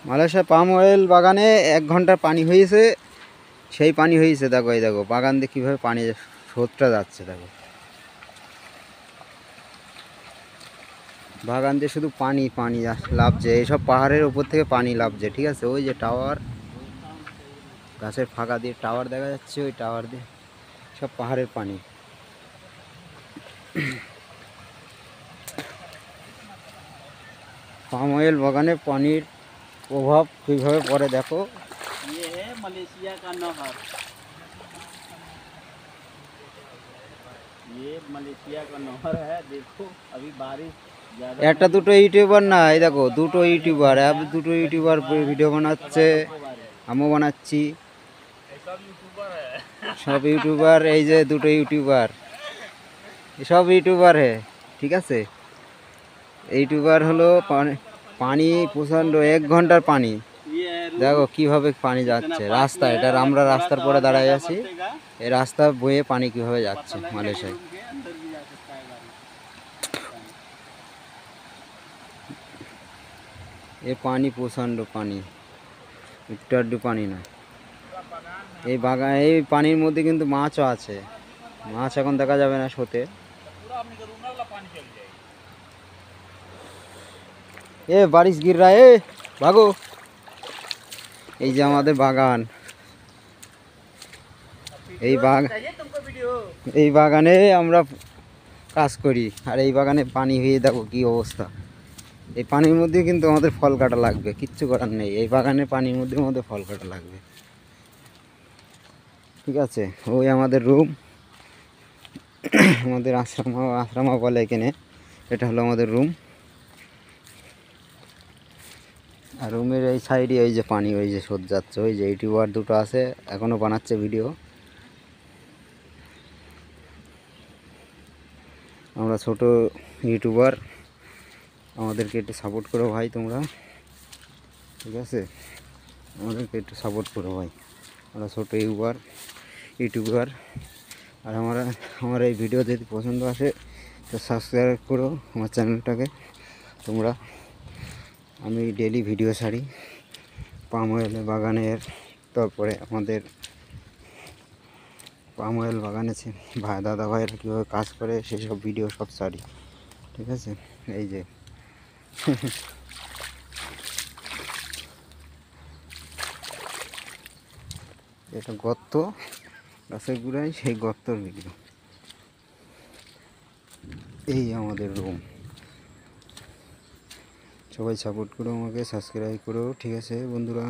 Malaysia palm oil বাগানে 1 ঘন্টার পানি হয়েছে, সেই পানি হয়েছে। দেখো এই দেখো বাগান দিয়ে কীভাবে পানি স্রোতটা যাচ্ছে। দেখো বাগান দিয়ে শুধু পানি পানি লাভছে, এইসব পাহাড়ের উপর থেকে পানি লাভছে। ঠিক আছে, ওই যে টাওয়ার, গাছের ফাঁকা দিয়ে টাওয়ার দেখা যাচ্ছে, ওই টাওয়ার দিয়ে সব পাহাড়ের পানি। পাম অয়েল বাগানে পানির প্রভাব কীভাবে পড়ে দেখো। ये है मलेशिया का नहर, ये मलेशिया का नहर है। देखो अभी बारिश ज़्यादा একটা দুটো ইউটিউবার না, এই দেখো দুটো ইউটিউবার, দুটো ইউটিউবার ভিডিও বানাচ্ছে, আমিও বানাচ্ছি। সব ইউটিউবার, এই যে দুটো ইউটিউবার, সব ইউটিউবার হে। ঠিক আছে, ইউটিউবার হলো পানি প্রচণ্ড 1 ঘন্টার পানি। দেখো কিভাবে পানি যাচ্ছে রাস্তা, এটা আমরা রাস্তার পরে দাঁড়ায় আছি, এই রাস্তা বয়ে পানি কিভাবে যাচ্ছে মালয়েশিয়ায়। এ পানি প্রচণ্ড পানি, একটু আধটু পানি না। এই বাগান, এই পানির মধ্যে কিন্তু মাছও আছে। মাছ এখন দেখা যাবে না স্রোতে। এ বারিশ গির রা, এ ভাগো। এই যে আমাদের বাগান, এই বাগানে আমরা কাজ করি, আর এই বাগানে পানি হয়ে দেখো কি অবস্থা। এই পানির মধ্যে কিন্তু আমাদের ফল কাটা লাগবে, কিচ্ছু করার নেই। এই বাগানে পানির মধ্যে আমাদের ফল কাটা লাগবে। ঠিক আছে, ওই আমাদের রুম, আমাদের আশ্রমা বলে এখানে, এটা হলো আমাদের রুম। আর রুমের এই সাইডে ওই যে পানি, ওই যে স্রোত যাচ্ছে, ওই যে ইউটিউবার দুটো আছে এখনও বানাচ্ছে ভিডিও। আমরা ছোট ইউটিউবার, আমাদেরকে একটু সাপোর্ট করো ভাই তোমরা। ঠিক আছে, আমাদেরকে একটু সাপোর্ট করো ভাই, আমরা ছোটো ইউটিউবার। আর আমার এই ভিডিও যদি পছন্দ আসে তো সাবস্ক্রাইব করো আমার চ্যানেলটাকে তোমরা। আমি ডেলি ভিডিও ছাড়ি পাম অয়েল বাগানের, তারপরে আমাদের পাম অয়েল বাগানে দাদা ভাইয়েরা কীভাবে কাজ করে সেসব ভিডিও সব ছাড়ি। ঠিক আছে, এই যে এটা গর্ত, গাছের গুঁড়ায় সেই গর্তর ভিডিও। এই আমাদের রুম, সবাই সাপোর্ট করো আমাকে, সাবস্ক্রাইব করো। ঠিক আছে বন্ধুরা।